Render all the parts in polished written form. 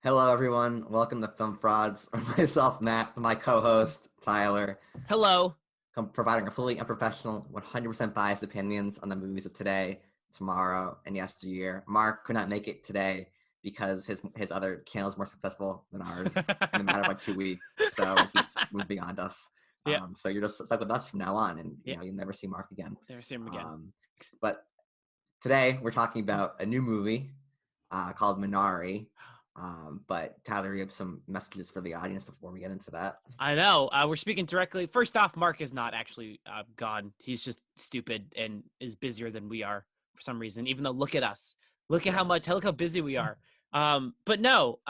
Hello, everyone. Welcome to Film Frauds. Myself, Matt, my co-host, Tyler, Hello. providing our fully unprofessional, 100% biased opinions on the movies of today, tomorrow, and yesteryear. Mark could not make it today because his other channel is more successful than ours in a matter of like 2 weeks. So he's moved beyond us. Yeah. So you're just stuck with us from now on, and Yeah. you'll never see Mark again. Never see him again. But today we're talking about a new movie called Minari. But Tyler, you have some messages for the audience before we get into that. I know. We're speaking directly. First off, Mark is not actually gone. He's just stupid and is busier than we are for some reason. Even though, look at us. Look at look how busy we are. But no.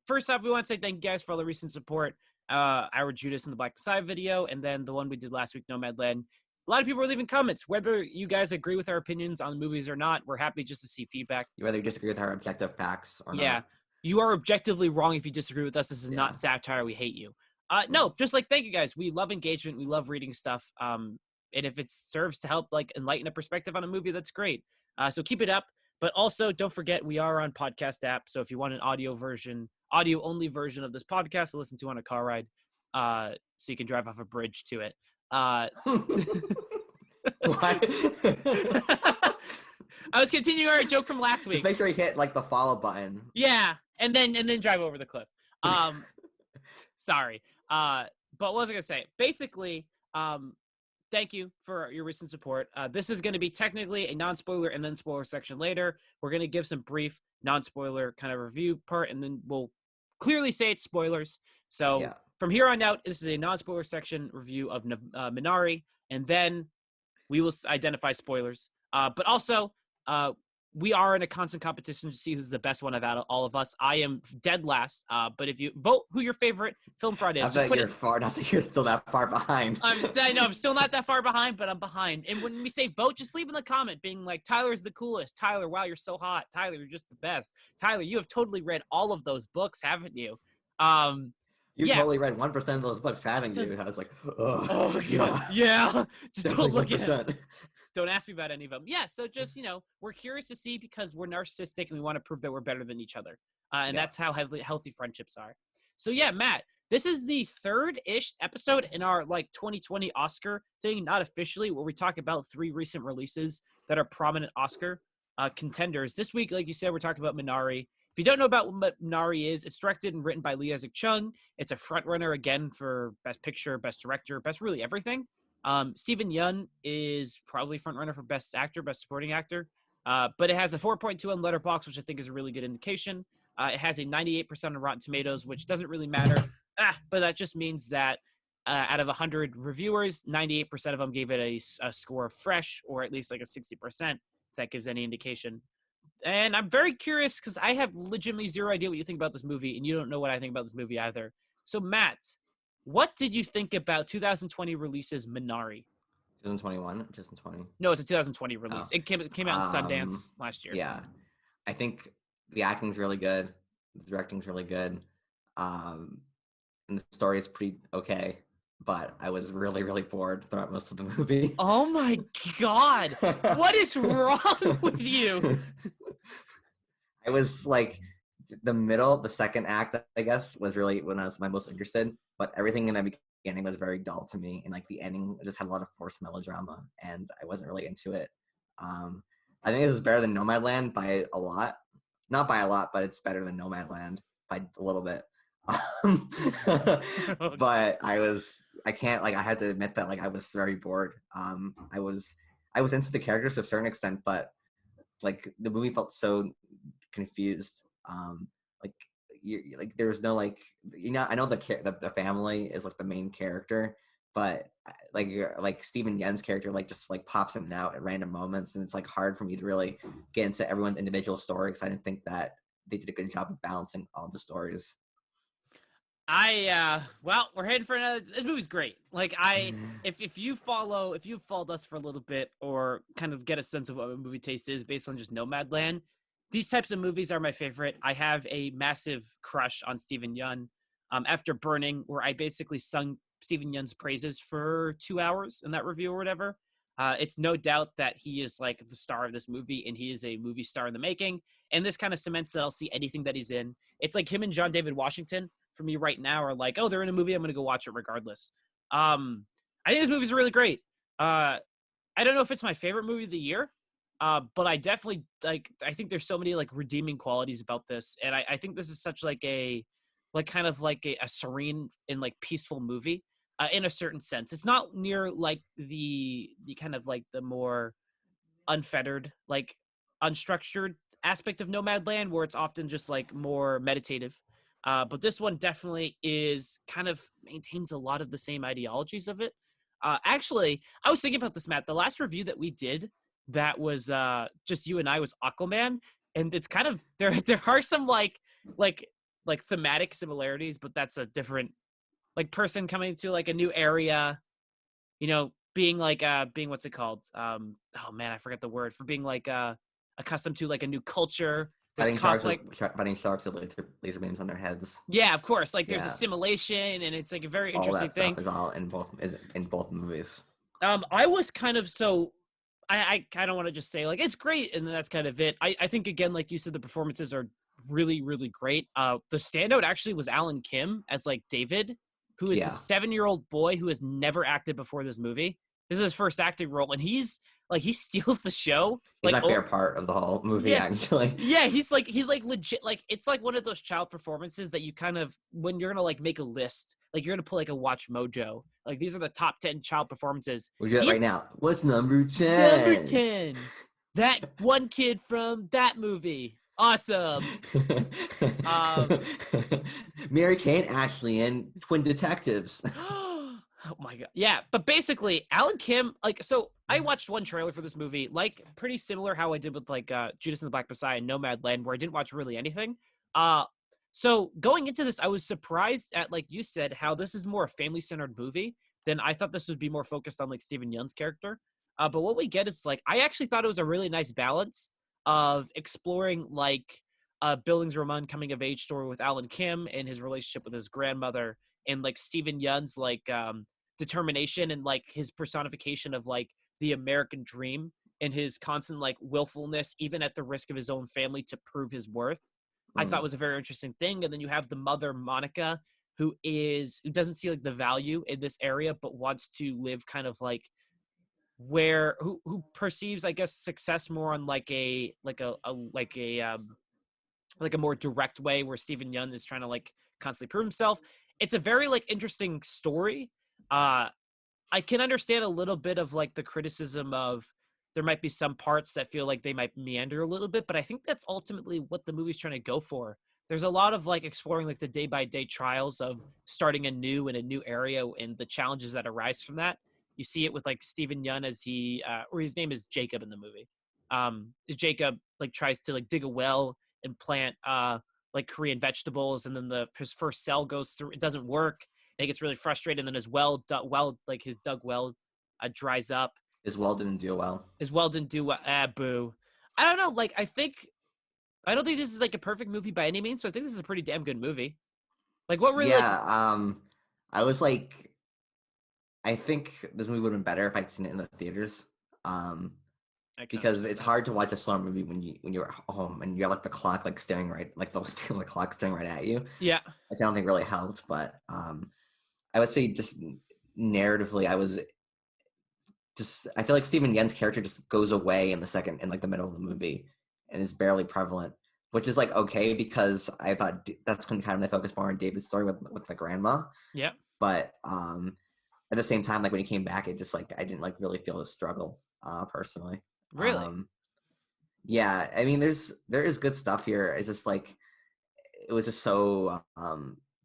First off, we want to say thank you guys for all the recent support. Our Judas and the Black Messiah video, and then the one we did last week, Nomadland. A lot of people are leaving comments. Whether you guys agree with our opinions on the movies or not, we're happy just to see feedback. Whether you disagree with our objective facts or not. You are objectively wrong if you disagree with us. This is not satire. We hate you. No, just like, thank you guys. We love engagement. We love reading stuff. And if it serves to help like enlighten a perspective on a movie, that's great. So keep it up. But also don't forget, we are on podcast app. So if you want an audio only version of this podcast to listen to on a car ride, so you can drive off a bridge to it. What? I was continuing our joke from last week. Just make sure you hit like the follow button. Yeah, and then drive over the cliff. Sorry. But what was I gonna say? Basically, thank you for your recent support. This is going to be technically a non-spoiler and then spoiler section later. We're going to give some brief non-spoiler kind of review part, and then we'll clearly say it's spoilers. So from here on out, this is a non-spoiler section review of Minari, and then we will identify spoilers. But also, we are in a constant competition to see who's the best one out of all of us. I am dead last. But if you vote who your favorite film fraud is, not that you're still that far behind. I know I'm still not that far behind, but I'm behind. And when we say vote, just leave in the comment being like, Tyler's the coolest. Tyler, wow, you're so hot. Tyler, you're just the best. Tyler, you have totally read all of those books, haven't you? You totally read 1% of those books, haven't you? I was like, oh God. Yeah. Just don't look 1%. at it. Don't ask me about any of them. Yeah, so just, we're curious to see because we're narcissistic and we want to prove that we're better than each other. And that's how healthy friendships are. So yeah, Matt, this is the third-ish episode in our 2020 Oscar thing, not officially, where we talk about 3 recent releases that are prominent Oscar contenders. This week, like you said, we're talking about Minari. If you don't know about what Minari is, it's directed and written by Lee Isaac Chung. It's a frontrunner again for Best Picture, Best Director, Best really everything. Steven Yeun is probably frontrunner for Best Actor, Best Supporting Actor. But it has a 4.2 on Letterboxd, which I think is a really good indication. It has a 98% on Rotten Tomatoes, which doesn't really matter. But that just means that out of 100 reviewers, 98% of them gave it a score of fresh, or at least like a 60%, if that gives any indication. And I'm very curious because I have legitimately zero idea what you think about this movie, and you don't know what I think about this movie either. So, Matt, what did you think about 2020 releases Minari? 2021? 2020? No, it's a 2020 release. It came out in Sundance last year. Yeah. I think the acting's really good. The directing's really good. And the story is pretty okay. But I was really, really bored throughout most of the movie. Oh my God. What is wrong with you? I was like, the second act, I guess, was really when I was my most interested. But everything in the beginning was very dull to me. And like the ending just had a lot of forced melodrama. And I wasn't really into it. I think this is better than Nomadland by a lot. Not by a lot, but it's better than Nomadland by a little bit. But I had to admit that I was very bored. I was into the characters to a certain extent, but like the movie felt so confused. There was no I know the family is like the main character, but like Steven Yeun's character just pops in and out at random moments, and it's like hard for me to really get into everyone's individual story because I didn't think that they did a good job of balancing all the stories. Well, we're heading for another. This movie's great. If you've followed us for a little bit or kind of get a sense of what a movie taste is based on just Nomadland, these types of movies are my favorite. I have a massive crush on Steven Yeun. After Burning, where I basically sung Steven Yeun's praises for 2 hours in that review or whatever. It's no doubt that he is like the star of this movie, and he is a movie star in the making. And this kind of cements that I'll see anything that he's in. It's like him and John David Washington for me right now are like, oh, they're in a movie, I'm going to go watch it regardless. I think this movie's really great. I don't know if it's my favorite movie of the year, but I definitely like. I think there's so many like redeeming qualities about this, and I think this is such like a, like kind of like a serene and like peaceful movie, in a certain sense. It's not near like the kind of like the more unfettered, like unstructured aspect of Nomadland, where it's often just like more meditative. But this one definitely is kind of maintains a lot of the same ideologies of it. Actually, I was thinking about this, Matt. The last review that we did, that was just you and I, was Aquaman, and it's kind of there are some like like thematic similarities, but that's a different like person coming to like a new area, being like being what's it called? Oh man, I forget the word, for being like accustomed to like a new culture. There's conflict. Fighting sharks with laser beams on their heads. Yeah, of course. Like there's Yeah, assimilation, and it's like a very all interesting that stuff thing. is all in both movies. I was kind of so I kind of want to just say like it's great, and that's kind of it. I think again, like you said, the performances are really, really great. The standout actually was Alan Kim as like David, who is the Yeah, 7-year-old boy who has never acted before this movie. This is his first acting role, and he's like he steals the show. he's Like, my oh favorite part of the whole movie, yeah, actually. yeah, he's like legit. Like it's like one of those child performances that you kind of, when you're gonna like make a list, like you're gonna put like a Watch Mojo. Like these are the top 10 child performances. We'll do that He right now. What's number Number 10? 10. That one kid from that movie. Awesome. Um Mary Kate, Ashley, and Twin Detectives. oh my god. Yeah, but basically Alan Kim, like, so I watched one trailer for this movie, like pretty similar how I did with like Judas and the Black Messiah and Nomadland, where I didn't watch really anything. Uh so going into this, I was surprised at, like you said, how this is more a family-centered movie than I thought this would be, more focused on like Stephen Yeun's character. But what we get is like, I actually thought it was a really nice balance of exploring like Billings Ramon coming of age story with Alan Kim and his relationship with his grandmother, and like Stephen Yeun's like determination and like his personification of like the American dream, and his constant like willfulness, even at the risk of his own family, to prove his worth. I thought Mm. was a very interesting thing. And then you have the mother, Monica, who doesn't see like the value in this area, but wants to live kind of like where who perceives, I guess, success more on like like a more direct way, where Stephen Yeun is trying to like constantly prove himself. It's a very like interesting story. Uh I can understand a little bit of like the criticism of there might be some parts that feel like they might meander a little bit, but I think that's ultimately what the movie's trying to go for. There's a lot of like exploring like the day by day trials of starting anew in a new area and the challenges that arise from that. You see it with like Stephen Yeun as or his name is Jacob in the movie. Jacob like tries to like dig a well and plant like Korean vegetables, and then his first cell goes through, it doesn't work, and he gets really frustrated, and then his like his dug well dries up. His well didn't do well. His well didn't do well. Boo. I don't know. Like, I don't think this is like a perfect movie by any means, so I think this is a pretty damn good movie. Like, what really like Yeah, I was like, I think this movie would have been better if I'd seen it in the theaters. Um, I can because understand it's that. hard to watch a slow movie when you're at home and you have like the clock like staring right, like the clock staring right at you. Yeah. Like, I don't think really helped, but I would say just narratively, I feel like Stephen Yen's character just goes away in like the middle of the movie and is barely prevalent, which is like okay because I thought that's kind of they focus more on David's story with the grandma, Yeah. but at the same time, like when he came back, it just like I didn't like really feel his struggle personally. Really. Um, yeah, I mean, there is good stuff here. It's just like it was just so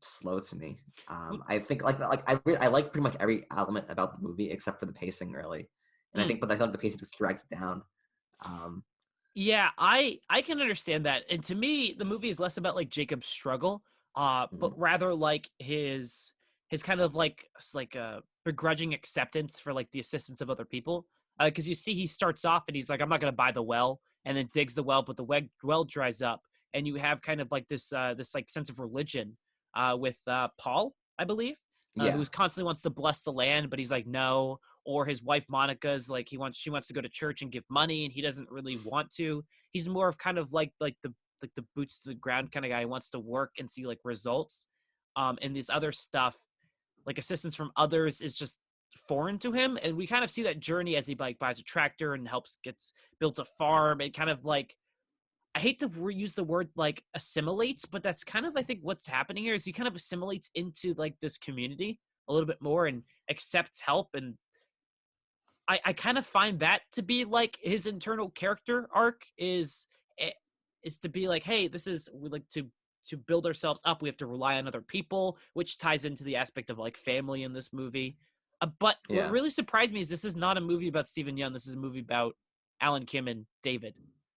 slow to me. I think I like pretty much every element about the movie except for the pacing, really. And Mm. I thought the pacing just drags it down. Um, Yeah, I can understand that. And to me, the movie is less about like Jacob's struggle, mhm. but rather like his kind of like like a begrudging acceptance for like the assistance of other people. Because you see, he starts off and he's like, I'm not gonna buy the well, and then digs the well, but the well dries up, and you have kind of like this like sense of religion with Paul, I believe. Yeah. who's constantly wants to bless the land, but he's like no. Or his wife Monica's like she wants to go to church and give money, and he doesn't really want to. He's more of kind of like the boots to the ground kind of guy. He wants to work and see like results. And this other stuff, like assistance from others, is just foreign to him. And we kind of see that journey as he like buys a tractor and gets built a farm, and kind of like, I hate to use the word like assimilates, but that's kind of, I think, what's happening here is he kind of assimilates into like this community a little bit more and accepts help. And I kind of find that to be like his internal character arc eh, is to be like, hey, we like to build ourselves up. We have to rely on other people, which ties into the aspect of like family in this movie. But what Yeah. really surprised me is this is not a movie about Stephen Young. This is a movie about Alan Kim and David.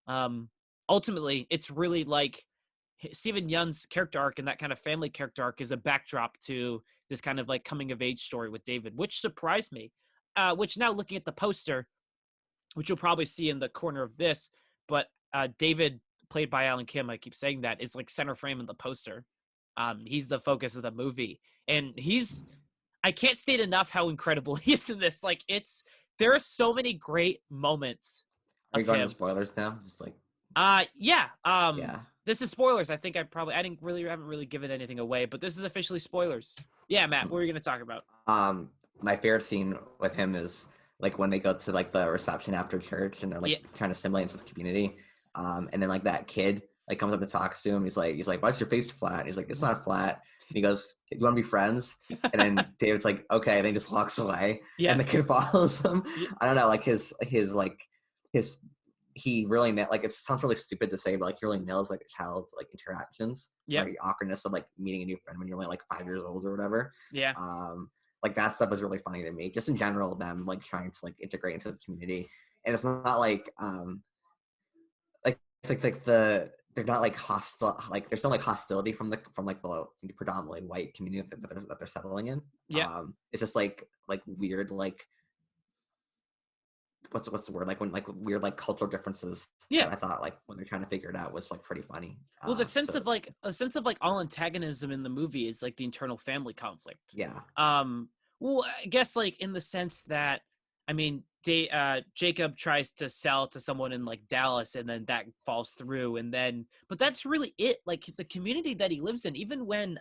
Um, Ultimately, it's really like Stephen Young's character arc and that kind of family character arc is a backdrop to this kind of like coming of age story with David, which surprised me. Which now looking at the poster, which you'll probably see in the corner of this, but David, played by Alan Kim, I keep saying that, is like center frame in the poster. He's the focus of the movie, and I can't state enough how incredible he is in this. Like there are so many great moments Are of you going to him. spoilers now? Just like, Yeah. yeah. This is spoilers. I think I haven't really given anything away, but this is officially spoilers. Yeah, Matt, what are you gonna talk about? My favorite scene with him is like when they go to like the reception after church and they're Yeah, like trying to assimilate into the community. And then like that kid like comes up and talks to him. He's like, why's your face flat? And he's like, it's not flat. And he goes, you want to be friends? And then David's like, okay. And then he just walks away. yeah, And the kid follows him. yeah, I don't know, like his he really like, it sounds really stupid to say, but like he really nails like child like interactions, yeah, like the awkwardness of like meeting a new friend when you're only like 5 years old or whatever. yeah, Like that stuff was really funny to me. Just in general, them like trying to like integrate into the community, and it's not like like they're not like hostile. Like there's no like hostility from like the predominantly white community that they're settling in. yeah, It's just like weird like what's the word, like when like weird like cultural differences yeah. that I thought like when they're trying to figure it out was like pretty funny. Well, the sense So of like a sense of like all antagonism in the movie is like the internal family conflict. yeah, Um, well, I guess like in the sense that, I mean, Jacob tries to sell to someone in like Dallas, and then that falls through, and then but that's really it. Like the community that he lives in, even when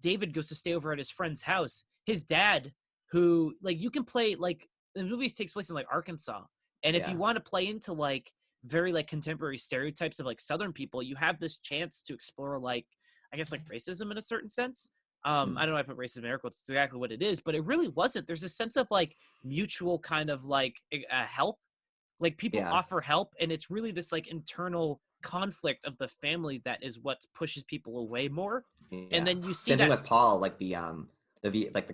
David goes to stay over at his friend's house, his dad, who like you can play like the movies takes place in like Arkansas, and if yeah, you want to play into like very like contemporary stereotypes of like Southern people, you have this chance to explore like, I guess, like racism in a certain sense. mm, I don't know if I put racism in air quotes, it's exactly what it is, but it really wasn't. There's a sense of like mutual kind of like help, like people yeah. offer help, and it's really this like internal conflict of the family that is what pushes people away more. And Yeah. then you see Same thing that, with Paul, like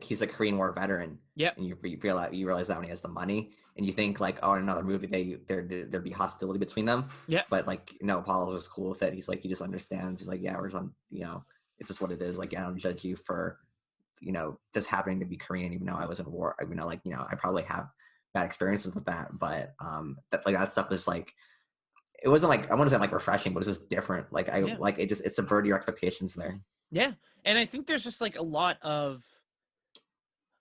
he's a Korean War veteran, yep, and you realize that when he has the money, and you think like, oh, in another movie there'd be hostility between them, yep, but like no, Paul is just cool with it. He's like he just understands. He's like, yeah, we're on, it's just what it is. Like I don't judge you for just happening to be Korean, even though I was in war. Like I probably have bad experiences with that, but that stuff is like it wasn't like I want to say like refreshing, but it's just different. Like I yeah, like it subverted your expectations there. yeah. And I think there's just like a lot of,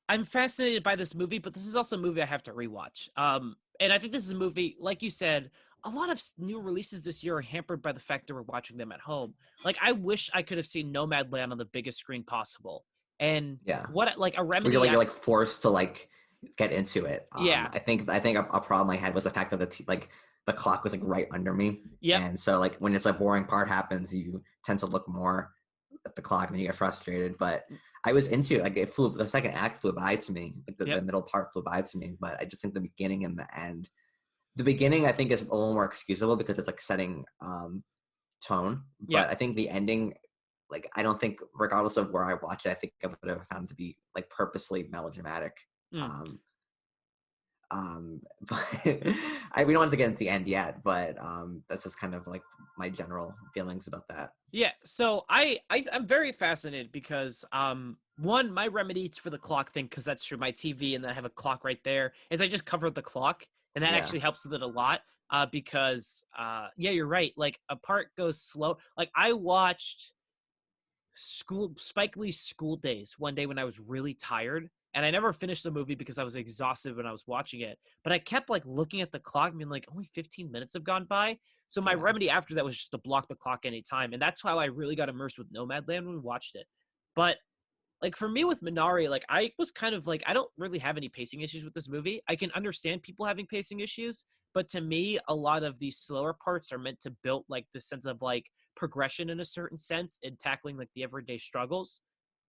I'm fascinated by this movie, but this is also a movie I have to rewatch. And I think this is a movie, like you said, a lot of new releases this year are hampered by the fact that we're watching them at home. Like, I wish I could have seen Nomadland on the biggest screen possible. And Yeah. what, like, a Where you're remedy, like forced to like get into it. yeah, I think a problem I had was the fact that the clock was like right under me, yep, and so like when it's a boring part happens, you tend to look more at the clock and you get frustrated. But I was into it. Like the second act flew by to me, like the yep, middle part flew by to me. But I just think the beginning and the end. The beginning I think is a little more excusable because it's like setting tone, yep. but I think the ending, like I don't think regardless of where I watch it, I think I would have found it to be like purposely melodramatic. Mm. Um, but we don't have to get into the end yet, but that's just kind of like my general feelings about that. Yeah, so I'm very fascinated because one, my remedy for the clock thing, because that's through my TV and then I have a clock right there, is I just cover the clock, and that Yeah, actually helps with it a lot. Because yeah, you're right. Like a part goes slow. Like I watched Spike Lee's School Days one day when I was really tired, and I never finished the movie because I was exhausted when I was watching it. But I kept like looking at the clock and being like, only 15 minutes have gone by. So my Yeah. remedy after that was just to block the clock anytime, and that's how I really got immersed with Nomadland when we watched it. But like for me with Minari, like I was kind of like I don't really have any pacing issues with this movie. I can understand people having pacing issues, but to me, a lot of these slower parts are meant to build like the sense of like progression in a certain sense and tackling like the everyday struggles.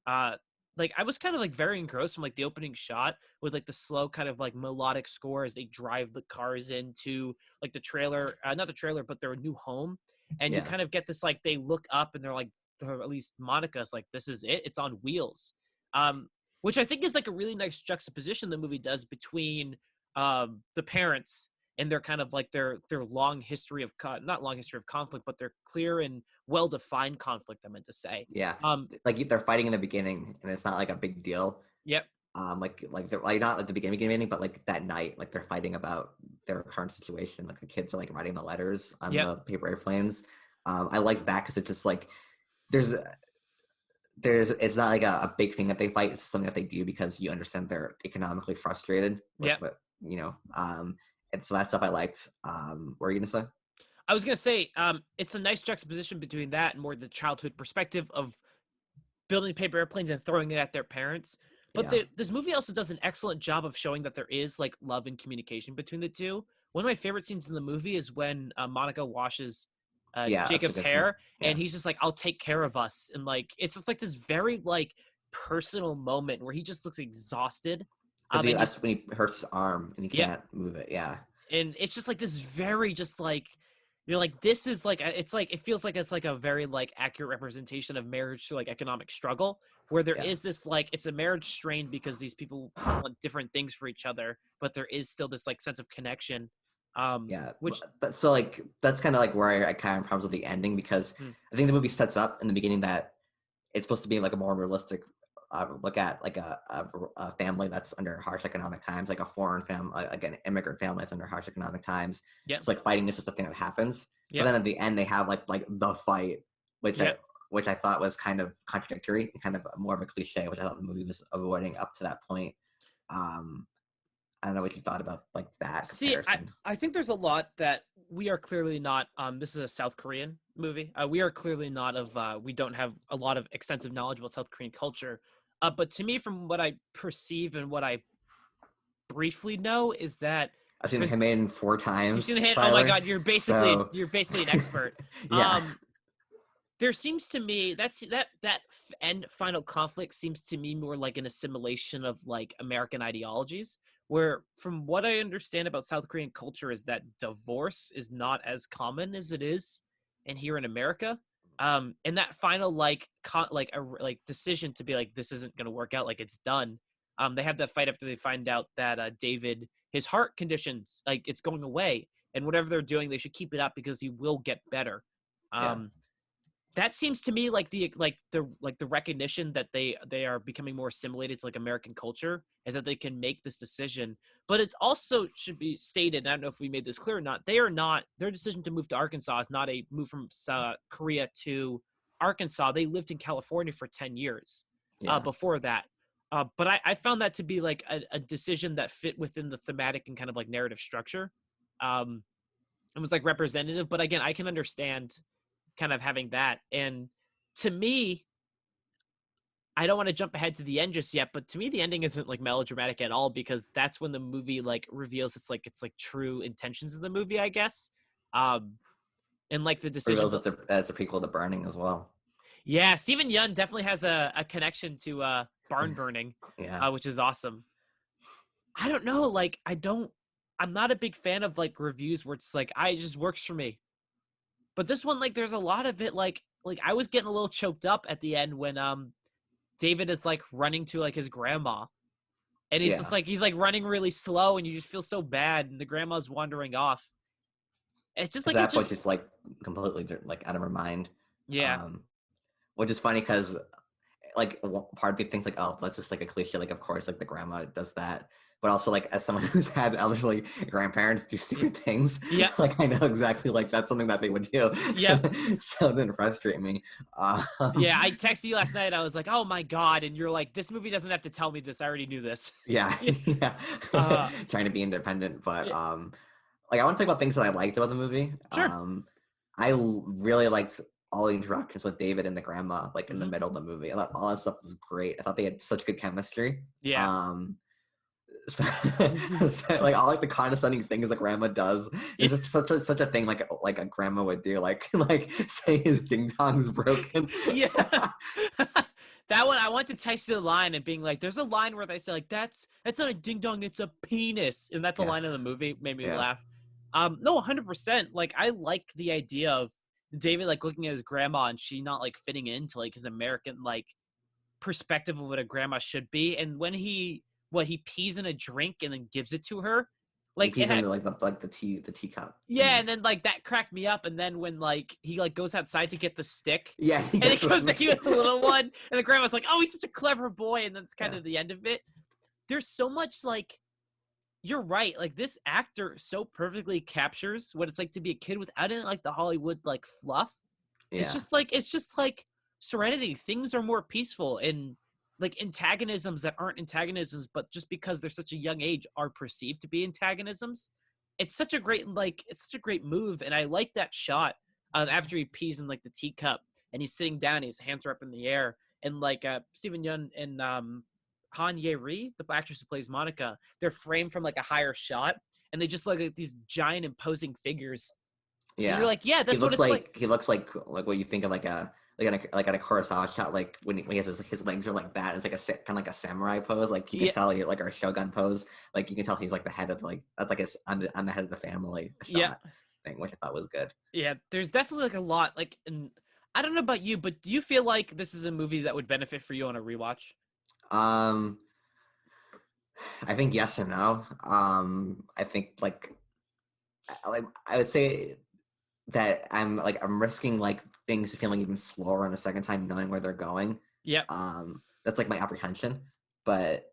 Uh like I was kind of like very engrossed from like the opening shot with like the slow kind of like melodic score as they drive the cars into like the trailer, not the trailer, but their new home. And you Yeah. kind of get this like they look up and they're like, or at least Monica's like, this is it. It's on wheels. Um, which I think is like a really nice juxtaposition the movie does between the parents and their kind of like their long history of not long history of conflict, but their clear and well defined conflict. I meant to say. Yeah. Um, Like they're fighting in the beginning, and it's not like a big deal. yep. Like they're like not at the beginning, but like that night, like they're fighting about their current situation. Like the kids are like writing the letters on Yep. the paper airplanes. I like that because it's just like there's it's not like a big thing that they fight. It's something that they do because you understand they're economically frustrated with Yep. what and so that stuff I liked. What were you gonna say? I was gonna say, it's a nice juxtaposition between that and more the childhood perspective of building paper airplanes and throwing it at their parents. But Yeah. this movie also does an excellent job of showing that there is like love and communication between the two. One of my favorite scenes in the movie is when Monica washes Yeah, that's a Jacob's good scene. hair, and Yeah. he's just like, "I'll take care of us," and like it's just like this very like personal moment where he just looks exhausted. Because And that's when he hurts his arm and he yeah, can't move it. Yeah. and it's just like this very just like you're like this is like it's like it feels like it's like a very like accurate representation of marriage to like economic struggle where there Yeah. is this like it's a marriage strained because these people want different things for each other, but there is still this like sense of connection, Yeah. which So like that's kind of like where I kind of problems with the ending because hmm, I think the movie sets up in the beginning that it's supposed to be like a more realistic look at like a family that's under harsh economic times, like a foreign family, like an immigrant family that's under harsh economic times. yep, It's like fighting is just a thing that happens. But yep, then at the end, they have like the fight, which I yep. which I thought was kind of contradictory, and kind of more of a cliche, which I thought the movie was avoiding up to that point. Um, I don't know what you thought about like that See, I, comparison. I think there's a lot that we are clearly not. This is a South Korean movie. We are clearly not of. We don't have a lot of extensive knowledge about South Korean culture. But to me, from what I perceive and what I briefly know, is that I've seen there's him in 4 times, you've seen a hit. Oh my Tyler. God, So you're basically an expert. yeah, Um, there seems to me that end final conflict seems to me more like an assimilation of like American ideologies where from what I understand about South Korean culture is that divorce is not as common as it is and here in America, and that final like like decision to be like this isn't going to work out, like it's done. They have that fight after they find out that David, his heart conditions, like it's going away, and whatever they're doing they should keep it up because he will get better. yeah, um that seems to me like the recognition that they are becoming more assimilated to like American culture is that they can make this decision. But it also should be stated, and I don't know if we made this clear or not, they are not, their decision to move to Arkansas is not a move from Korea to Arkansas. They lived in California for 10 years yeah. before that. But I found that to be like a decision that fit within the thematic and kind of like narrative structure. It was like representative, but again, I can understand kind of having that. And to me, I don't want to jump ahead to the end just yet, but to me, the ending isn't like melodramatic at all because that's when the movie like reveals it's like true intentions of the movie, I guess. Um, and like the decision, Reveals it's a prequel to Burning as well. yeah, Stephen Yun definitely has a connection to barn burning, Yeah, which is awesome. I don't know, like I'm not a big fan of like reviews where it's like it just works for me. But this one, like, there's a lot of it, like I was getting a little choked up at the end when David is like running to like his grandma, and he's just yeah. like he's like running really slow, and you just feel so bad, and the grandma's wandering off. It's just At like it that point, just just like completely like out of her mind. yeah, Um, which is funny because like part of me thinks like, oh, that's just like a cliche. Like, of course, like the grandma does that. but also like as someone who's had elderly grandparents do stupid things, Yep. like I know exactly like that's something that they would do. Yep. So it didn't frustrate me. Yeah, I texted you last night. I was like, "Oh my god!" And you're like, "This movie doesn't have to tell me this. I already knew this." yeah, Yeah. yeah. Uh, Trying to be independent, but yeah. like I want to talk about things that I liked about the movie. Sure. Really liked all the interactions with David and the grandma, like in the Hmm. middle of the movie. I thought all that stuff was great. I thought they had such good chemistry. Yeah. Um, like all like the condescending things that grandma does Yeah. is just such a thing like a grandma would do, like like say his ding dong's broken. Yeah. That one, I went to text you the line and being like, "There's a line where they say like that's not a ding dong, it's a penis," and that's a Yeah, line in the movie. Made me yeah. laugh. No, 100%. Like I like the idea of David like looking at his grandma and she not like fitting into like his American like perspective of what a grandma should be. And when he pees in a drink and then gives it to her, He like it pees had into like the teacup. yeah, and then like that cracked me up. And then when like he like goes outside to get the stick, Yeah, he and gets he goes to this. give the little one, and the grandma's like, "Oh, he's such a clever boy," and that's kind Yeah, of the end of it. There's so much like you're right. Like this actor so perfectly captures what it's like to be a kid without any like the Hollywood like fluff. yeah. It's just like Serenity. Things are more peaceful and like antagonisms that aren't antagonisms, but just because they're such a young age are perceived to be antagonisms. It's such a great move, and I like that shot after he pees in like the teacup and he's sitting down, his hands are up in the air, and like Steven Yeun and Han Ye Ri, the actress who plays Monica, they're framed from like a higher shot, and they just look like these giant imposing figures. And you're Yeah, like, yeah, that's what it's like. he looks like what you think of like a like at a Kurosawa shot, like when he has his legs are like that. It's like kind of like a samurai pose. Like you can Yeah, tell he like or a shogun pose. Like you can tell he's like the head of like that's like his I'm the head of the family yeah, shot thing, which I thought was good. yeah. There's definitely like a lot. Like, and I don't know about you, but do you feel like this is a movie that would benefit for you on a rewatch? Um, I think yes and no. I think like I would say that I'm risking like things feeling even slower on a second time, knowing where they're going. Yep. That's like my apprehension, but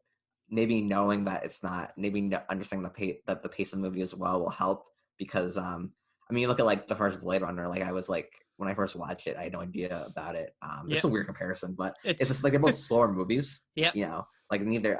maybe knowing that it's not, maybe understanding that the pace of the movie as well will help because I mean, you look at like the first Blade Runner, like I was like when I first watched it, I had no idea about it. This is Yep. a weird comparison, but it's It's just like they're both slower movies, yep. you know, like neither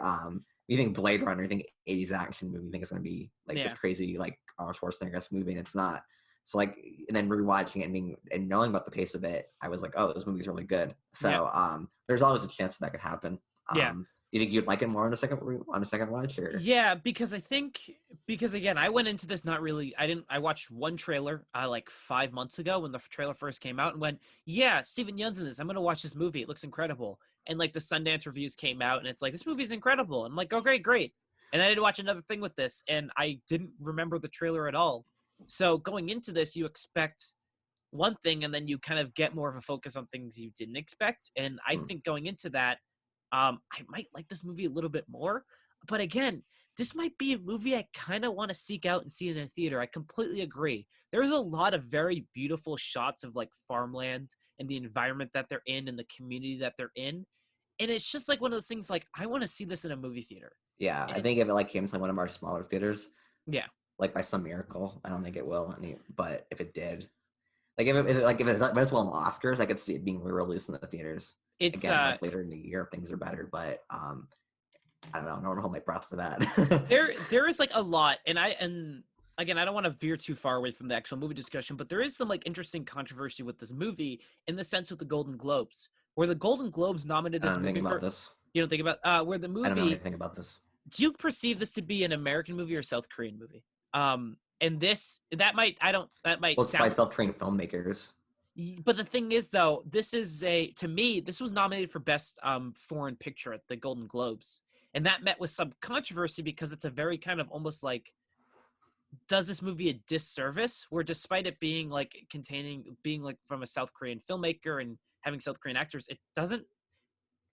you think Blade Runner, you think 80s action movie, you think it's gonna be like this Yeah. crazy like Arnold Schwarzenegger movie, and it's not. So like, and then rewatching it and knowing about the pace of it, I was like, oh, this movie's really good. Yep. So there's always a chance that could happen. Yeah. You think you'd like it more on a second watch, or Yeah, because I think because again, I went into this not really. I watched one trailer like 5 months ago when the trailer first came out and went, yeah, Steven Yeun's in this. I'm gonna watch this movie. It looks incredible. And like the Sundance reviews came out and it's like this movie's incredible. I'm like, oh great, great. And I did watch another thing with this and I didn't remember the trailer at all. So going into this, you expect one thing and then you kind of get more of a focus on things you didn't expect. And I hmm, think going into that, I might like this movie a little bit more. But again, this might be a movie I kind of want to seek out and see in a theater. I completely agree. There's a lot of very beautiful shots of like farmland and the environment that they're in and the community that they're in. And it's just like one of those things like I want to see this in a movie theater. yeah, I And think if it like came to like one of our smaller theaters, yeah, like by some miracle, I don't think it will. But if it did, like if it's won Oscars, I could see it being re-released in the theaters it's again, like later in the year if things are better. But I don't know. I don't want to hold my breath for that. there is like a lot and again I don't want to veer too far away from the actual movie discussion, but there is some like interesting controversy with this movie in the sense with the Golden Globes where the Golden Globes nominated I this don't think movie about for this. you don't think about where the I don't know movie anything about this. do you perceive this to be an American movie or South Korean movie? And this that might I don't that might Well, it's by sound self-trained filmmakers. but the thing is though this is a to me this was nominated for best foreign picture at the Golden Globes, and that met with some controversy because it's a very kind of almost like does this movie a disservice where despite it being like being like from a South Korean filmmaker and having South Korean actors, it doesn't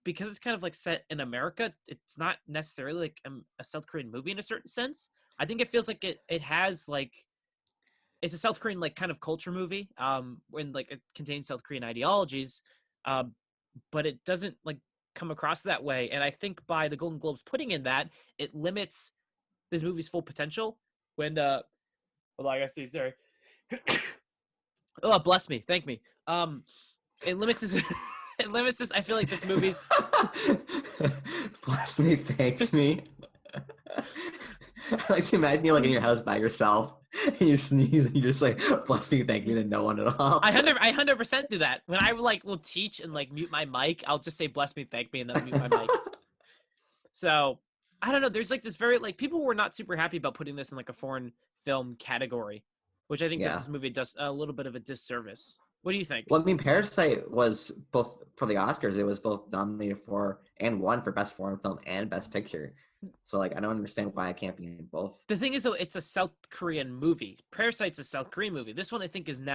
because it's kind of like set in America, it's not necessarily like a South Korean movie in a certain sense. I think it feels like it has like it's a South Korean like kind of culture movie when like it contains South Korean ideologies, um but it doesn't like come across that way. And I think by the Golden Globes putting in that, it limits this movie's full potential when well, I guess sorry. Oh, bless me, thank me. It limits this. It limits this. I feel like this movie's. Bless me, thank me. I like to imagine you like in your house by yourself and you sneeze and you just like bless me, thank me to no one at all. I 100% do that when I like will teach and like mute my mic. I'll just say bless me, thank me, and then mute my mic. So I don't know. There's like this very like people were not super happy about putting this in like a foreign film category, which I think does Yeah. this movie does a little bit of a disservice. What do you think? Well, I mean, Parasite was both for the Oscars. It was both nominated for and won for Best Foreign Film and Best Picture. So, like, I don't understand why it can't be in both. The thing is, though, it's a South Korean movie. Parasite's a South Korean movie. This one, I think, is an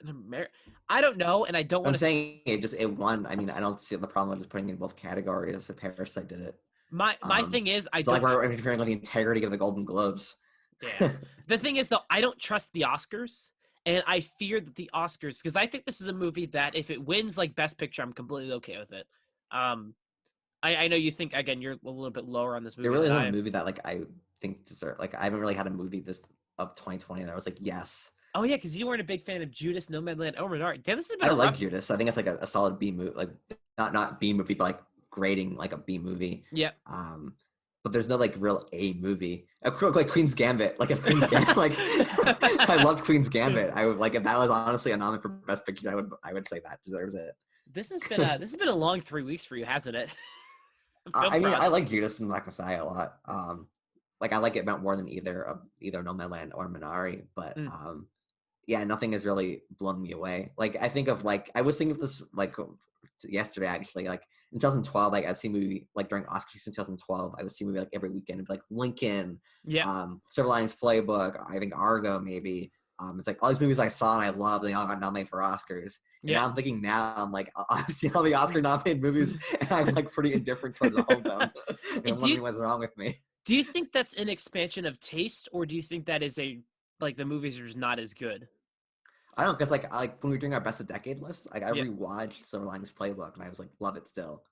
American. I don't know, and I don't want I'm to. saying it won. I mean, I don't see the problem with just putting it in both categories. If Parasite did it. My thing is, I It's don't. like we're interfering with the integrity of the Golden Globes. Yeah. The thing is, though, I don't trust the Oscars, and I fear that the Oscars, because I think this is a movie that if it wins like Best Picture, I'm completely okay with it. I know you think again you're a little bit lower on this movie. It really than isn't I a am. movie that like I think deserve. Like I haven't really had a movie this of 2020 that I was like, yes. Oh yeah, because you weren't a big fan of Judas, Nomadland, or Minari. Damn, this has been I a don't like rough. Judas. I think it's like a solid B movie, like not B movie, but like grading like a B movie. Yeah. But there's no like real A movie. Like Queen's Gambit. Like if Queen's Gambit, like I loved Queen's Gambit. I would like if that was honestly a nominee for Best Picture. I would say that deserves it. This has been a long 3 weeks for you, hasn't it? I mean, I like Judas and Black Messiah a lot. Like I like it more than either Nomadland or Minari. But yeah, nothing has really blown me away. Like I think of like I was thinking of this like yesterday actually. Like in 2012, like I'd see a movie like during Oscar season 2012, I would see a movie like every weekend, like Lincoln, Silver Linings Playbook, I think Argo maybe. It's like all these movies I saw and I loved, and they all got nominated for Oscars. And now I'm thinking I'm like I've seen all the Oscar nominated movies, and I'm like pretty indifferent towards all of them. And I'm wondering what's wrong with me. Do you think that's an expansion of taste, or do you think that is like the movies are just not as good? I don't know, because like when we were doing our best of decade list, like I rewatched Silver Linings Playbook and I was like, love it still.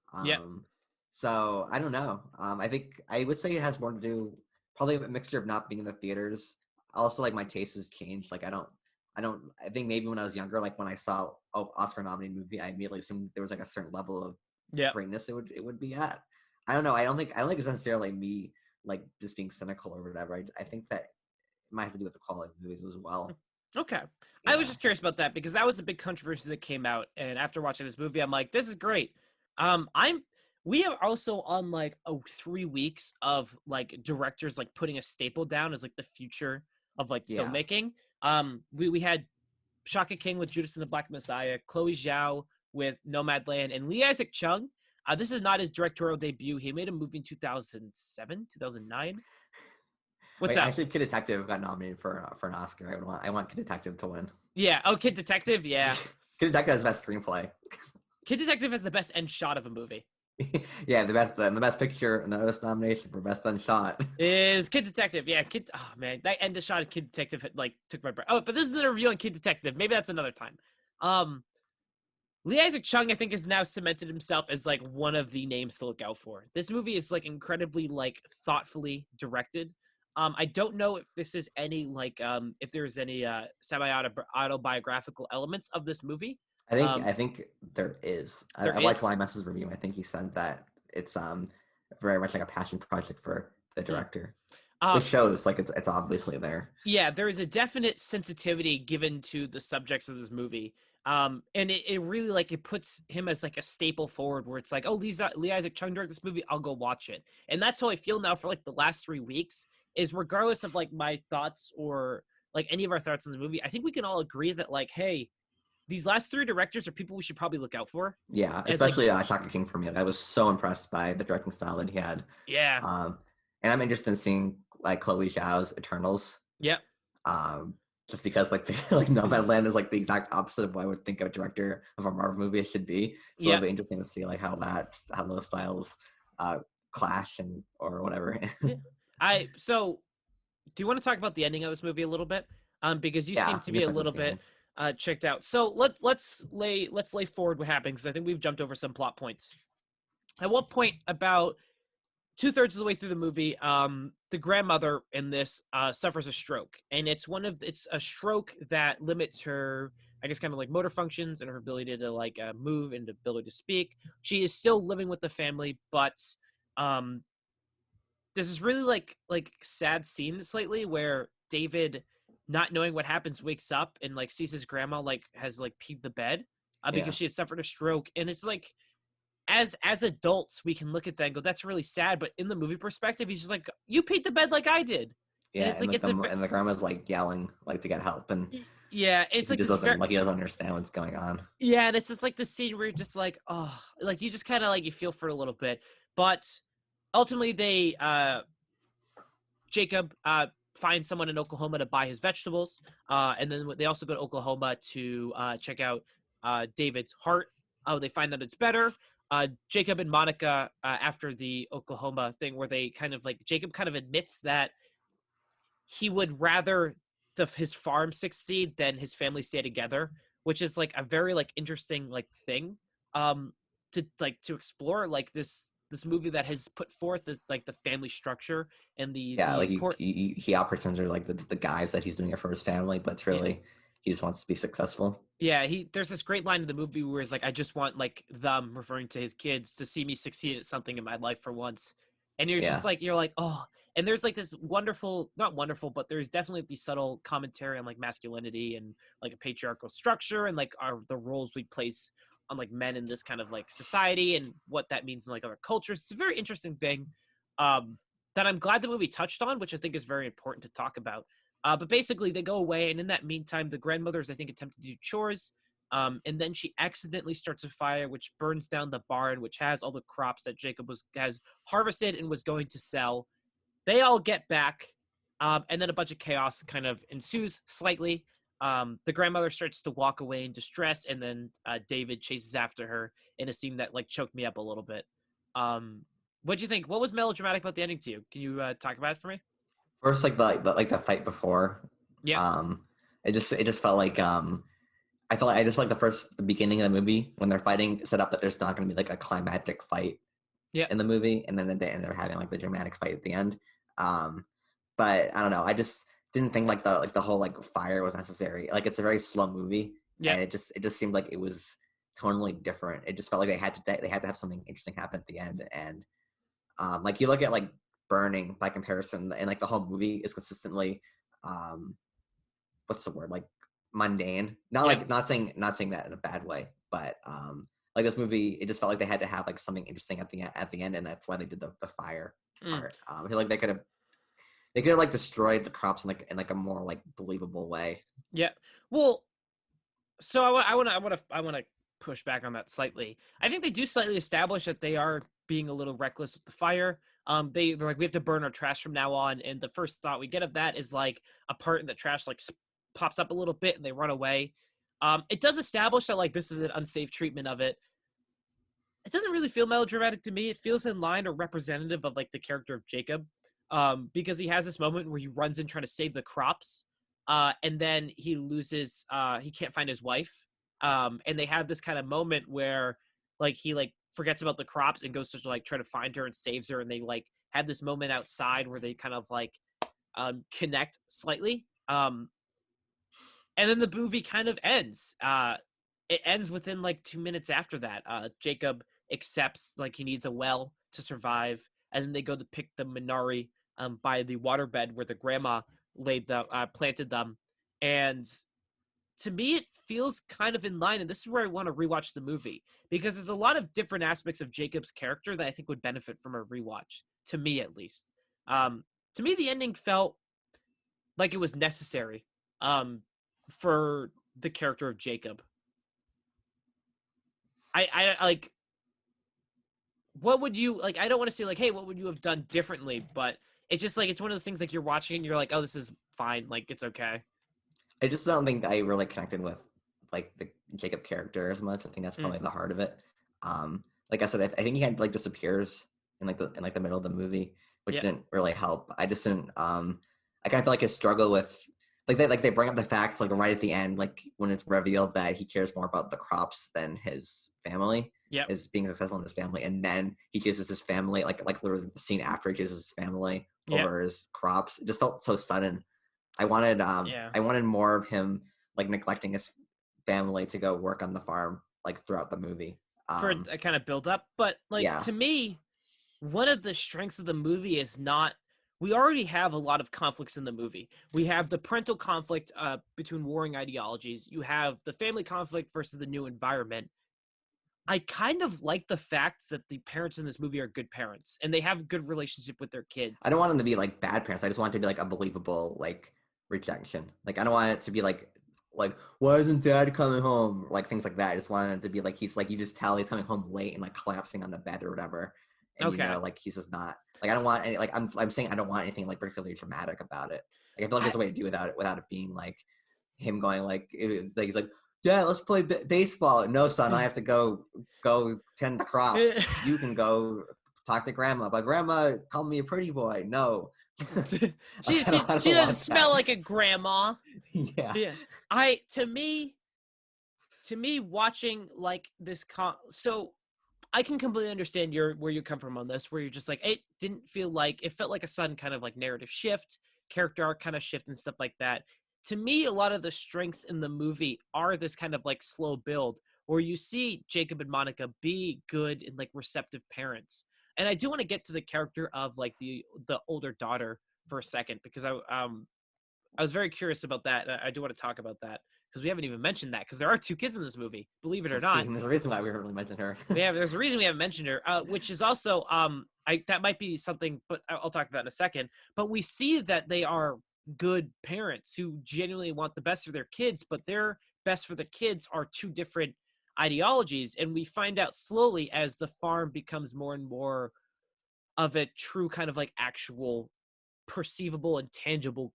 So I don't know. I think I would say it has more to do probably a mixture of not being in the theaters. Also, like my taste has changed. Like I think maybe when I was younger, like when I saw Oscar nominated movie, I immediately assumed there was like a certain level of greatness it would be at. I don't know. I don't think it's necessarily me like just being cynical or whatever. I think that it might have to do with the quality of movies as well. Okay. I was just curious about that because that was a big controversy that came out, and after watching this movie, I'm like, this is great. We are also on like 3 weeks of like directors like putting a staple down as like the future of like filmmaking. We had Shaka King with Judas and the Black Messiah, Chloe Zhao with Nomadland, and Lee Isaac Chung. This is not his directorial debut. He made a movie in 2007, 2009. What's up? Actually, Kid Detective got nominated for an Oscar. I want Kid Detective to win. Yeah. Oh, Kid Detective. Yeah. Kid Detective has the best screenplay. Kid Detective has the best end shot of a movie. Yeah, the best picture and the best nomination for best end shot is Kid Detective. Yeah, Oh man, that end shot of Kid Detective like took my breath. Oh, but this is a review on Kid Detective. Maybe that's another time. Lee Isaac Chung, I think, has now cemented himself as like one of the names to look out for. This movie is like incredibly like thoughtfully directed. I don't know if this is any like if there's any semi-autobiographical elements of this movie. I think there is. I watched Lime's review. I think he said that it's very much like a passion project for the director. It shows like it's obviously there. Yeah, there is a definite sensitivity given to the subjects of this movie. And it really like it puts him as like a staple forward where it's like, oh, Lee Isaac Chung directed this movie, I'll go watch it. And that's how I feel now for like the last 3 weeks is regardless of like my thoughts or like any of our thoughts on the movie, I think we can all agree that like, hey, these last 3 directors are people we should probably look out for. Yeah, especially Shaka King for me. Like, I was so impressed by the directing style that he had. Yeah. And I'm interested in seeing like Chloe Zhao's Eternals. Yep. Just because like Nomadland is like the exact opposite of what I would think a director of a Marvel movie should be. So it'll be interesting to see like how those styles clash or whatever. So do you want to talk about the ending of this movie a little bit? Because you seem to be a little bit checked out. So let's lay forward what happened because I think we've jumped over some plot points. At what point about 2/3 of the way through the movie, the grandmother in this suffers a stroke, and it's a stroke that limits her, I guess, kind of like motor functions and her ability to like move and ability to speak. She is still living with the family, but um, this is really like sad scene slightly where David, not knowing what happens, wakes up and like sees his grandma like has like peed the bed because Yeah, she had suffered a stroke, and it's like as adults we can look at that and go, that's really sad, but in the movie perspective he's just like, you peed the bed like I did. And yeah, it's like it's a and the grandma's like yelling like to get help, and yeah, it's he like just this doesn't very like he doesn't understand what's going on. yeah, and it's just like the scene where you're just like, oh, like you just kind of like you feel for a little bit, but ultimately they Jacob finds someone in Oklahoma to buy his vegetables, and then they also go to Oklahoma to check out David's heart. Oh, they find that it's better. Jacob and Monica, after the Oklahoma thing, where they kind of like Jacob kind of admits that he would rather his farm succeed than his family stay together, which is like a very like interesting like thing um to explore, like this movie that has put forth this like the family structure and Yeah, the like import. he outpretends are like the guys that he's doing it for his family, but it's Yeah, really he just wants to be successful. yeah, there's this great line in the movie where he's like, I just want like them, referring to his kids, to see me succeed at something in my life for once. And you're just Yeah, like, you're like, oh, and there's like this wonderful, not wonderful, but there's definitely the subtle commentary on like masculinity and like a patriarchal structure and like the roles we place on like men in this kind of like society and what that means in like other cultures. It's a very interesting thing um that I'm glad the movie touched on, which I think is very important to talk about. But basically, they go away, and in that meantime, the grandmothers, I think, attempt to do chores. And then she accidentally starts a fire, which burns down the barn, which has all the crops that Jacob has harvested and was going to sell. They all get back, and then a bunch of chaos kind of ensues slightly. The grandmother starts to walk away in distress, and then David chases after her in a scene that like choked me up a little bit. What do you think? What was melodramatic about the ending to you? Can you talk about it for me? first like the fight before, Yeah, um, it just felt like I felt like I just like the beginning of the movie when they're fighting set up that there's not going to be like a climactic fight yeah, in the movie, and then they end up having like the dramatic fight at the end. Um, but I don't know. I just didn't think like the whole like fire was necessary. Like it's a very slow movie, yeah. and it just seemed like it was totally different. It just felt like they had to have something interesting happen at the end, and like you look at like Burning by comparison, and like the whole movie is consistently um, what's the word, like mundane. Not Yeah. like not saying that in a bad way, but like this movie, it just felt like they had to have like something interesting at the end, and that's why they did the fire Mm. part. I feel like they could have like destroyed the crops in like a more like believable way. Yeah. Well, so I want to push back on that slightly. I think they do slightly establish that they are being a little reckless with the fire. They're like, we have to burn our trash from now on, and the first thought we get of that is like a part in the trash like pops up a little bit and they run away. It does establish that like this is an unsafe treatment of it. It doesn't really feel melodramatic to me. It feels in line or representative of like the character of Jacob, because he has this moment where he runs in trying to save the crops, and then he loses. He can't find his wife, and they have this kind of moment where like he like forgets about the crops and goes to like try to find her and saves her, and they like have this moment outside where they kind of like connect slightly. And then the movie kind of ends. It ends within like 2 minutes after that. Jacob accepts like he needs a well to survive, and then they go to pick the Minari by the waterbed where the grandma planted them. And to me, it feels kind of in line. And this is where I want to rewatch the movie because there's a lot of different aspects of Jacob's character that I think would benefit from a rewatch. To me, at least. Um, to me, the ending felt like it was necessary um, for the character of Jacob. I like, what would you like? I don't want to say like, hey, what would you have done differently? But it's just like it's one of those things like you're watching and you're like, oh, this is fine, like it's okay. I just don't think I really connected with like the Jacob character as much. I think that's Mm, probably the heart of it. Like I said, I think he had like disappears in like the middle of the movie, which yeah, didn't really help. I just didn't. I kind of feel like his struggle with they bring up the facts like right at the end, like when it's revealed that he cares more about the crops than his family, Yep. is being successful in his family, and then he chooses his family, like literally the scene after he chooses his family Yep. over his crops. It just felt so sudden. Yeah. I wanted more of him like neglecting his family to go work on the farm like throughout the movie. For a kind of build up, but like Yeah, to me, one of the strengths of the movie is not. We already have a lot of conflicts in the movie. We have the parental conflict between warring ideologies. You have the family conflict versus the new environment. I kind of like the fact that the parents in this movie are good parents and they have a good relationship with their I kids. don't want them to be like bad parents. I just want it to be like a believable like rejection. Like I don't want it to be like why isn't dad coming home? Like things like that. I just want it to be like he's like you just tell he's coming home late and like collapsing on the bed or whatever. And Okay. like he's just not like I don't want any like I'm saying I don't want anything like particularly dramatic about it. Like I feel like I, there's a way to do without it being like him going like it's like he's like Dad, let's play baseball. No, son, I have to go tend the crops. You can go talk to grandma, but grandma called me a pretty boy. No, she I she she don't doesn't want smell that. like a grandma. Yeah, Yeah. I to me watching like this so I can completely understand where you come from on this, where you're just like it didn't feel like it felt like a sudden kind of like narrative shift, character arc kind of shift and stuff like that. To me, a lot of the strengths in the movie are this kind of like slow build where you see Jacob and Monica be good and like receptive parents. And I do want to get to the character of like the older daughter for a second because I was very curious about that. And I do want to talk about that because we haven't even mentioned that because there are two kids in this movie, believe it or not. there's a reason why we haven't really mentioned her. Yeah, there's a reason we haven't mentioned her, which is also I that might be something, but I'll talk about that in a second. But we see that they are good parents who genuinely want the best for their kids, but their best for the kids are two different ideologies, and we find out slowly as the farm becomes more and more of a true kind of like actual perceivable and tangible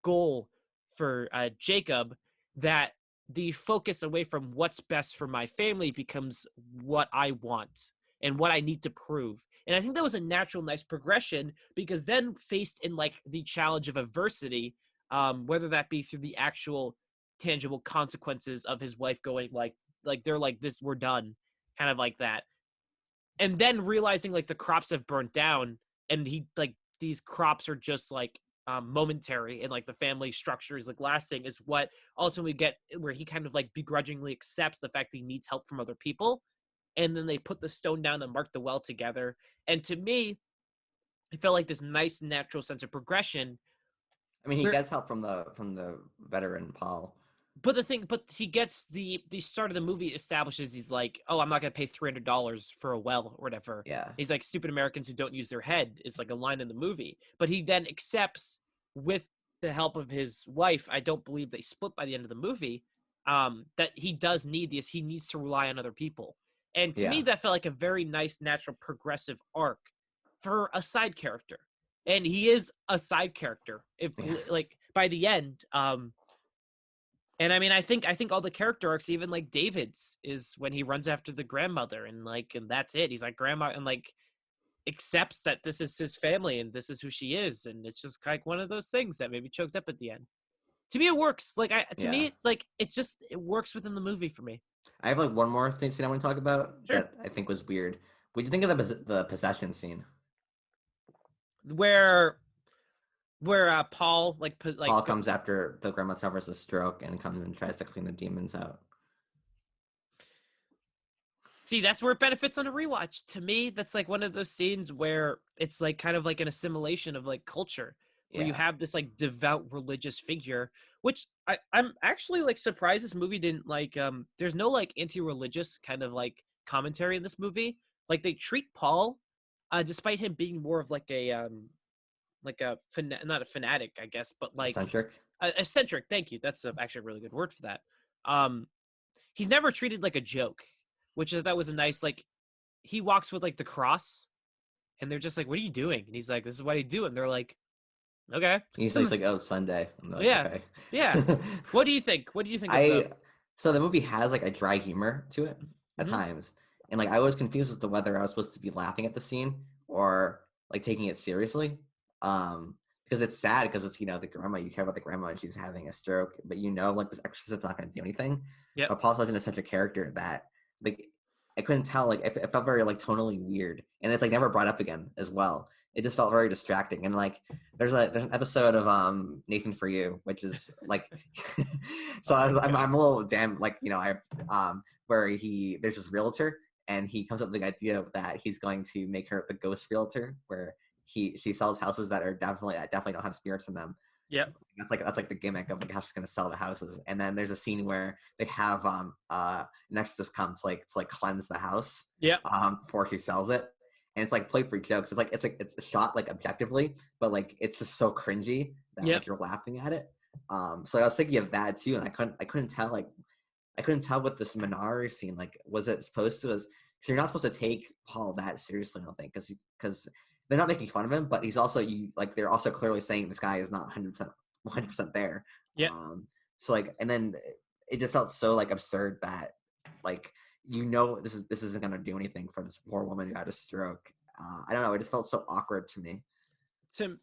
goal for Jacob that the focus away from what's best for my family becomes what I want and what I need to prove. And I think that was a natural, nice progression because then faced in like the challenge of adversity, whether that be through the actual tangible consequences of his wife going like they're like this, we're done, kind of like that, and then realizing like the crops have burnt down and he like these crops are just like momentary and like the family structure is like lasting is what ultimately get where he kind of like begrudgingly accepts the fact that he needs help from other people, and then they put the stone down and mark the well together. And to me it felt like this nice natural sense of progression I mean, he where gets help from the veteran Paul. but he gets the start of the movie establishes he's like, oh, I'm not gonna pay $300 for a well or whatever. Yeah, He's like, stupid Americans who don't use their head is like a line in the movie. But he then accepts with the help of his wife. I don't believe they split by the end of the movie. That he does need this. He needs to rely on other people. And to me, yeah, that felt like a very nice, natural, progressive arc for a side character. And he is a side character. If yeah. like by the end, and I mean, I think all the character arcs, even like David's, is when he runs after the grandmother and like, and that's it. He's like grandma and like accepts that this is his family and this is who she is, and it's just like one of those things that maybe choked up at the end. To me, it works. Like to Yeah. me, like it works within the movie for me. I have like one more scene I want to talk about Sure. that I think was weird. What do you think of the possession scene? Where Paul like Paul comes after the grandma suffers a stroke and comes and tries to clean the demons out. see, that's where it benefits on a rewatch. To me, that's like one of those scenes where it's like kind of like an assimilation of like culture, where you Yeah, have this like devout religious figure, which I'm actually like surprised this movie didn't like there's no like anti-religious kind of like commentary in this movie. Like they treat Paul, despite him being more of like a not a fanatic, I guess, but like eccentric. eccentric. Thank you. That's actually a really good word for that. Um, he's never treated like a joke, which I thought was a nice like. He walks with like the cross, and they're just like, "What are you doing?" And he's like, "This is what I do," and they're like, "Okay, He's like, oh, Sunday. I'm like, yeah, okay. yeah." What do you think? What do you think of the? I so the movie has like a dry humor to it at Mhm. times, and like I was confused as to whether I was supposed to be laughing at the scene or like taking it seriously. Um, because it's sad because it's the grandma, you care about the grandma and she's having a stroke, but like this exorcist is not going to do anything. Yep. But Paul Hudson is such a character that like I couldn't tell, like it felt very like tonally weird, and it's like never brought up again as well. It just felt very distracting, and like there's an episode of Nathan For You, which is like so I'm a little damn like I where there's this realtor and he comes up with the idea that he's going to make her the ghost realtor, where she sells houses that definitely don't have spirits in them. Yep. That's like the gimmick of like how she's gonna sell the houses. And then there's a scene where they have an exorcist come to cleanse the house Yep. before she sells it. And it's like played for jokes. It's shot like objectively, but like it's just so cringy that Yep. like you're laughing at it. So I was thinking of that too, and I couldn't tell what this Minari scene like was it supposed to because you're not supposed to take Paul that seriously, I don't think, because they're not making fun of him, but he's also they're also clearly saying this guy is not 100% there. Yep. So like, and then it just felt so like absurd that like this isn't gonna do anything for this poor woman who had a stroke. I don't know. It just felt so awkward to me. Tim,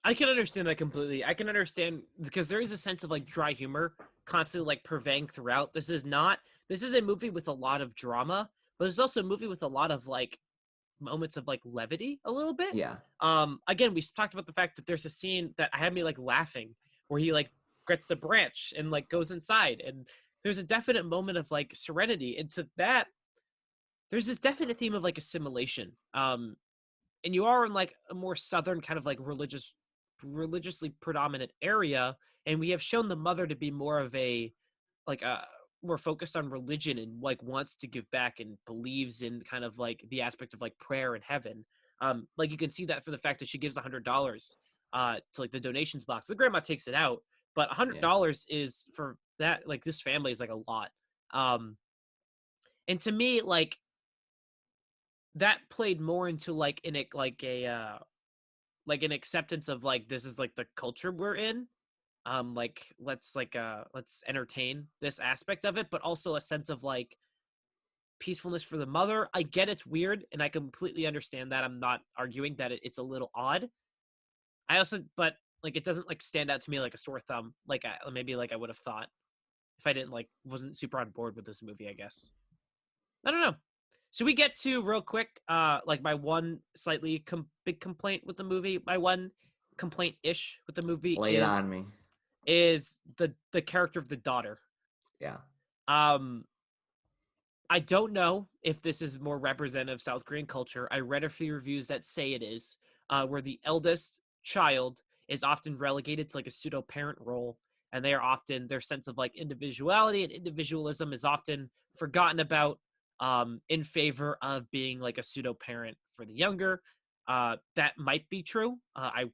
I can understand that completely. I can understand because there is a sense of like dry humor constantly like pervading throughout. This is a movie with a lot of drama, but it's also a movie with a lot of like moments of like levity a little bit. Yeah. Again, we talked about the fact that there's a scene that had me like laughing where he like gets the branch and like goes inside, and there's a definite moment of like serenity. And to that, there's this definite theme of like assimilation. And you are in like a more southern kind of like religiously predominant area, and we have shown the mother to be more of a like a more focused on religion and like wants to give back and believes in kind of like the aspect of like prayer and heaven. Like you can see that for the fact that she gives $100 to like the donations box. The grandma takes it out, but $100 is for that like this family is like a lot. And to me, like that played more into like in it like an acceptance of like this is like the culture we're in. Let's entertain this aspect of it, but also a sense of like peacefulness for the mother. I get it's weird, and I completely understand that. I'm not arguing that it's a little odd. But like it doesn't like stand out to me like a sore thumb, like maybe like I would have thought if I didn't like wasn't super on board with this movie. I guess I don't know. Should we get to real quick, like my one slightly big complaint with the movie? My one complaint-ish with the movie Lay it on me. is the character of the daughter. Yeah. I don't know if this is more representative of South Korean culture. I read a few reviews that say it is, where the eldest child is often relegated to like a pseudo parent role, and they are often their sense of like individuality and individualism is often forgotten about in favor of being like a pseudo parent for the younger. That might be true. I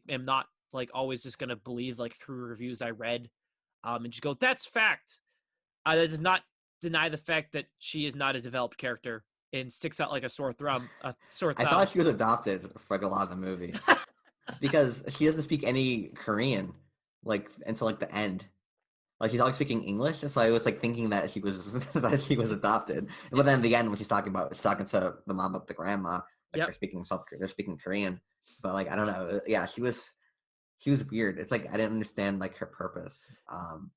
am not like always just gonna believe like through reviews I read, and just go that's fact. That does not deny the fact that she is not a developed character and sticks out like a sore thumb. A sore I thumb. thought she was adopted for like a lot of the movie because she doesn't speak any Korean like until like the end. Like she's always speaking English, and so I was like thinking that she was that she was adopted. But then in the end, when she's talking to the mom of the grandma, like Yep. they're speaking Korean. But like I don't know, yeah, she was weird. It's like I didn't understand like her purpose. She doesn't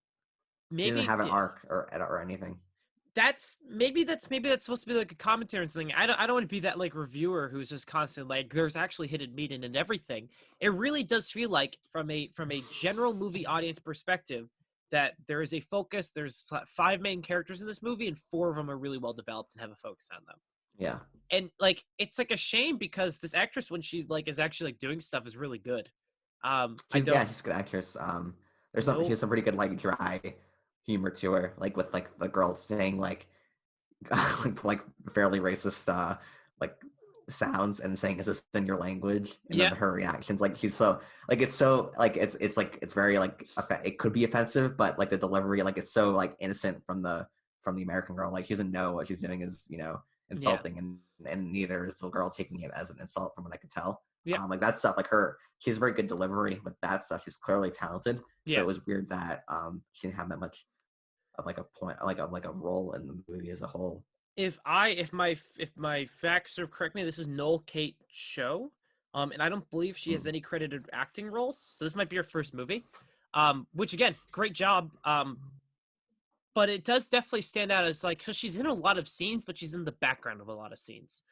Maybe have an arc or anything. that's supposed to be like a commentary and something. I don't want to be that like reviewer who's just constantly like there's actually hidden meaning in everything. It really does feel like from a general movie audience perspective that there is a focus. There's 5 main characters in this movie, and 4 of them are really well developed and have a focus on them. Yeah. And like it's like a shame because this actress when she like is actually like doing stuff is really good. She's a good actress. She has some pretty good like dry humor to her, like with like the girl saying like like fairly racist like sounds and saying is this in your language, and then her reactions like she's so like it's so like it's like it's very like it could be offensive, but like the delivery like it's so like innocent from the American girl, like she doesn't know what she's doing is insulting, and neither is the girl taking it as an insult from what I could tell. Like that stuff, like she has very good delivery with that stuff. She's clearly talented. So it was weird that she didn't have that much of like a point, like a role in the movie as a whole. If my facts serve correct me, this is Noel Kate Cho. And I don't believe she has Mm. any credited acting roles. So this might be her first movie. Which again, great job. But it does definitely stand out as like because she's in a lot of scenes, but she's in the background of a lot of scenes.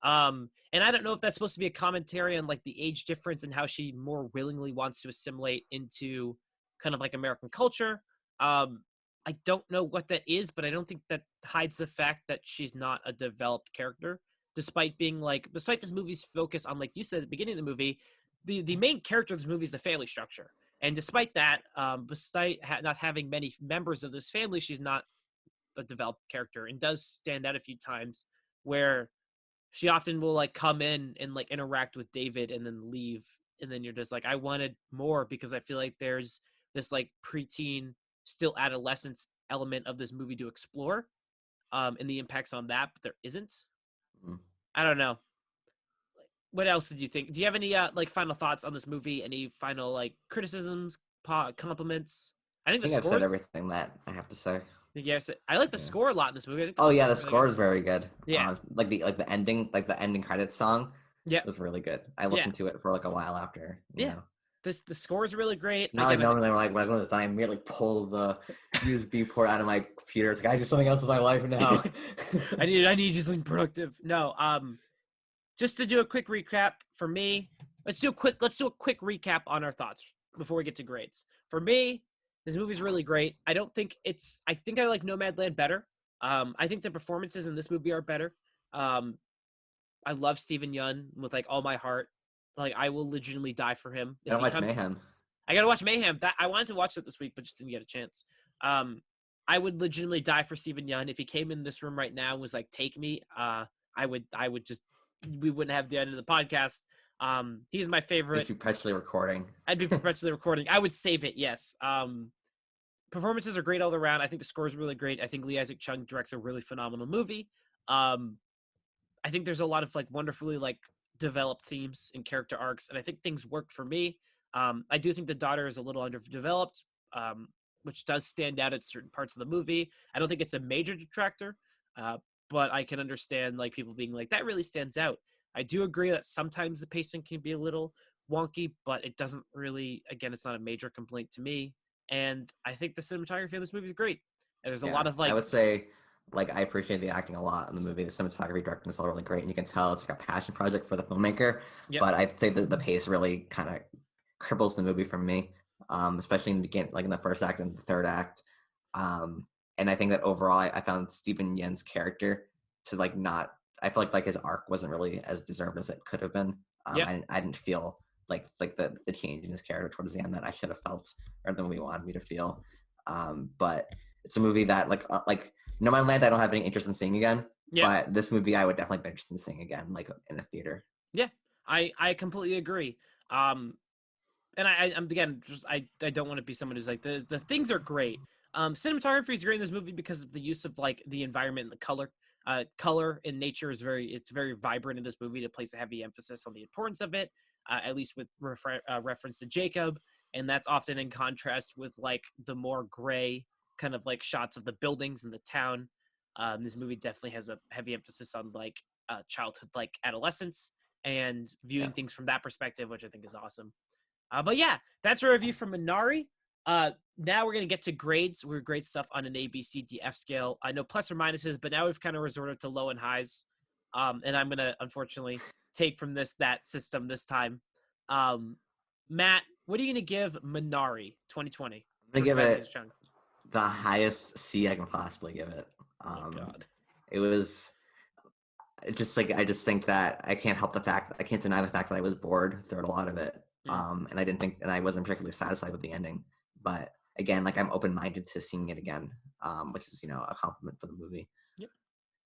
And I don't know if that's supposed to be a commentary on like the age difference and how she more willingly wants to assimilate into kind of like American culture. I don't know what that is, but I don't think that hides the fact that she's not a developed character, despite being like, despite this movie's focus on, like you said at the beginning of the movie, the main character of this movie is the family structure. And despite that, despite not having many members of this family, she's not a developed character and does stand out a few times where she often will like come in and like interact with David and then leave. And then you're just like, I wanted more because I feel like there's this like preteen, still adolescence element of this movie to explore and the impacts on that, but there isn't. Mm. I don't know. What else did you think? Do you have any like final thoughts on this movie? Any final like criticisms, compliments? I think I the think I've said scores. everything that I have to say. Yes, I like the Yeah. score a lot in this movie. I think the Oh yeah, score the is really good. score is very good. Yeah, Like the ending credits song yeah, was really good. I yeah, listened to it for like a while after, you yeah. know. The score is really great. Not like Again, I think normally like when I was dying, I immediately pull the USB port out of my computer. It's like I do something else with my life now. I need you something productive. No, just to do a quick recap for me. Let's do a quick recap on our thoughts before we get to grades. For me, this movie's really great. I think I like Nomadland better. I think the performances in this movie are better. Um, I love Steven Yeun with like all my heart. Like I will legitimately die for him I if don't he watch comes. Mayhem. I gotta watch Mayhem. That I wanted to watch it this week, but just didn't get a chance. Um, I would legitimately die for Steven Yeun if he came in this room right now and was like, "Take me." I would just we wouldn't have the end of the podcast. He's my Just favorite. be perpetually recording. I'd be perpetually recording. I would save it. Yes. Performances are great all around. I think the score is really great. I think Lee Isaac Chung directs a really phenomenal movie. Um, I think there's a lot of like wonderfully like developed themes and character arcs, and I think things work for me. I do think the daughter is a little underdeveloped, um, which does stand out at certain parts of the movie. I don't think it's a major detractor, uh, but I can understand like people being like that really stands out. I do agree that sometimes the pacing can be a little wonky, but it doesn't really. Again, it's not a major complaint to me, and I think the cinematography in this movie is great. And there's a lot Yeah, of I like, would say like I appreciate the acting a lot in the movie. The cinematography directing is all really great, and you can tell it's like a passion project for the filmmaker. yep, But I'd say that the pace really kind of cripples the movie for me, especially in the beginning, like in the first act and the third act. And I think that overall, I found Stephen Yen's character to like not. I feel like his arc wasn't really as deserved as it could have been. yep, I didn't feel like the change in his character towards the end that I should have felt, or the movie wanted me to feel. But it's a movie that like No Man's Land I don't have any interest in seeing again, yep. but this movie I would definitely be interested in seeing again, like in a theater. Yeah, I completely agree. Um, and I'm again just I don't want to be someone who's like the things are great. Cinematography is great in this movie because of the use of like the environment and the color. Color in nature is it's very vibrant in this movie to place a heavy emphasis on the importance of it. At least with reference to Jacob, and that's often in contrast with like the more gray kind of like shots of the buildings and the town. This movie definitely has a heavy emphasis on like childhood, like adolescence, and Yeah. viewing things from that perspective, which I think is awesome. But yeah, that's a review from Minari. Now we're gonna get to grades. We're grade stuff on an A, B, C, D, F scale. I know plus or minuses, but now we've kind of resorted to low and highs. And I'm gonna unfortunately take from that system this time. Um, Matt, what are you gonna give Minari 2020? I'm gonna Directed give by Lisa it Chung. the highest C I can possibly give it. Oh Um, God. it was just like I just think that I can't deny the fact that I was bored throughout a lot of it. Mm. And I didn't think and I wasn't particularly satisfied with the ending. But again, like I'm open minded to seeing it again, which is a compliment for the movie. Yep.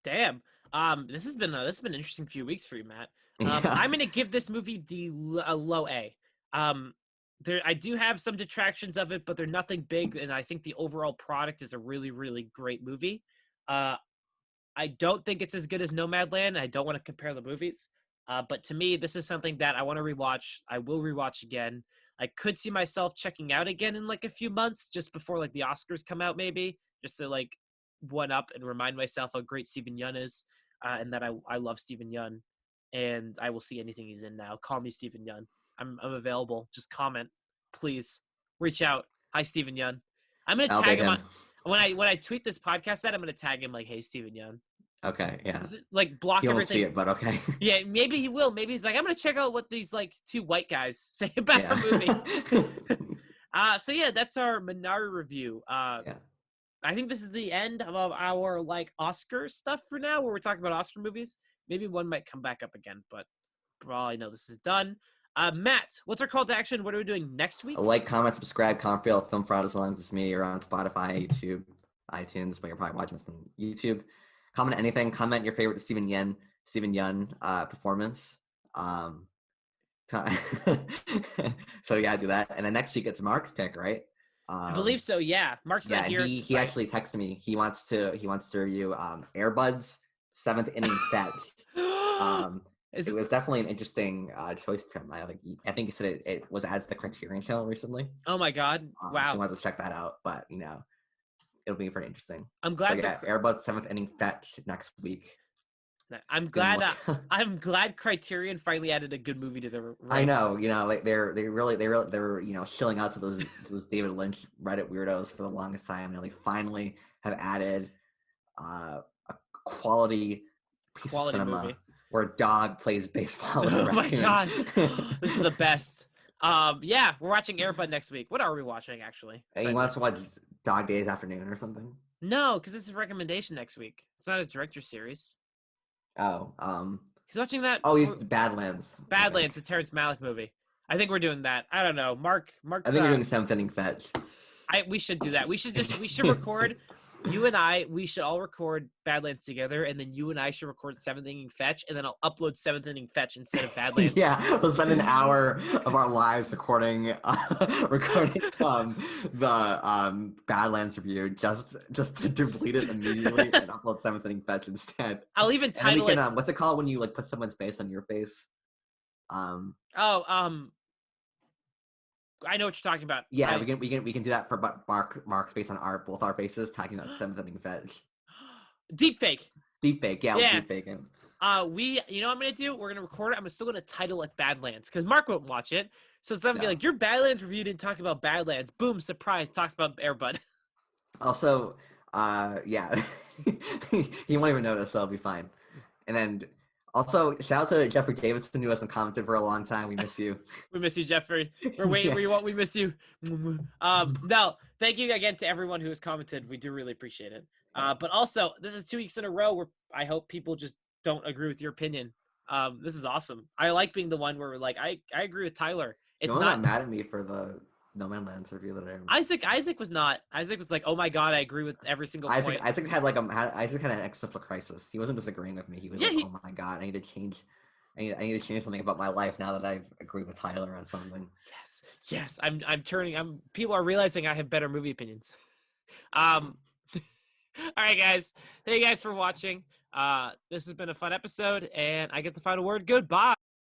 Damn. This has been an interesting few weeks for you, Matt. Yeah. I'm gonna give this movie a low A. Um, I do have some detractions of it, but they're nothing big, and I think the overall product is a really, really great movie. Uh, I don't think it's as good as Nomadland. I don't want to compare the movies, but to me, this is something that I want to rewatch. I will rewatch again. I could see myself checking out again in like a few months, just before like the Oscars come out, maybe just to like one up and remind myself how great Stephen Yeun is, and that I love Stephen Yeun. and I will see anything he's in now. Call me Stephen Yun. I'm available. Just comment, please. Reach out. Hi, Stephen Yun. I'm gonna I'll tag date him on him. when I tweet this podcast out. I'm gonna tag him like, "Hey, Stephen Yun." Okay, yeah. Like block He won't see everything. it, but okay. Yeah, maybe he will. Maybe he's like, I'm gonna check out what these like two white guys say about Yeah. a movie. So yeah, that's our Minari review. Yeah. I think this is the end of our like Oscar stuff for now, where we're talking about Oscar movies. Maybe one might come back up again, but for all I know, this is done. Matt, what's our call to action? What are we doing next week? Like, comment, subscribe, Confield, Film Fraud, as long as it's me. You're on Spotify, YouTube, iTunes, but you're probably watching this on YouTube. Comment anything. Comment your favorite Stephen Yun performance. So yeah, do that. And then next week it's Mark's pick, right? I believe so. Yeah, Mark's not here. He actually texted me. He wants to review Airbuds 7th inning fetch. It was definitely an interesting choice for him. I think he said it was added to the Criterion channel recently. Oh my God! Wow. She wants to check that out, but it'll be pretty interesting. I'm glad. So, yeah, Airbuds 7th inning fetch next week. I'm glad. I'm glad Criterion finally added a good movie to the rights. I know, like they were shilling out to those David Lynch Reddit weirdos for the longest time, and they finally have added a quality piece of cinema movie where a dog plays baseball. Oh my God, this is the best. Yeah, we're watching Airbud next week. What are we watching actually? You want us to watch Dog Days Afternoon or something? No, because this is a recommendation next week. It's not a director series. Oh, he's watching that. Oh, he's Badlands. Badlands, the Terrence Malick movie. I think we're doing that. I don't know. Mark's, I think we're doing 7th inning fetch. We should do that. We should record. You and I, we should all record Badlands together, and then you and I should record 7th inning fetch, and then I'll upload 7th inning fetch instead of Badlands. Yeah, we'll spend an hour of our lives recording the Badlands review just to delete it immediately and upload 7th inning fetch instead. I'll even title it. What's it called when you like put someone's face on your face? I know what you're talking about. Yeah, we can do that for Mark's face on both our faces, talking about 7th inning fetch. Deep fake. Yeah. Deep fake him. You know what I'm gonna do? We're gonna record it. I'm still gonna title it Badlands because Mark won't watch it. So it's gonna be like, your Badlands review didn't talk about Badlands. Boom, surprise, talks about Airbud. Also, yeah, he won't even notice, so it'll be fine. And then also, shout out to Jeffrey Davidson, who hasn't commented for a long time. We miss you. We miss you, Jeffrey. We're waiting. Yeah. We miss you. No, thank you again to everyone who has commented. We do really appreciate it. But also, this is 2 weeks in a row where I hope people just don't agree with your opinion. This is awesome. I like being the one where we're like, I agree with Tyler. It's not mad at me for the No Man's Land review that I Isaac was not. Isaac was like, oh my God, I agree with every single point. Isaac had an existential crisis. He wasn't disagreeing with me. He was oh my God, I need to change something about my life now that I've agreed with Tyler on something. Yes. People are realizing I have better movie opinions. All right, guys. Thank you guys for watching. This has been a fun episode, and I get the final word. Goodbye.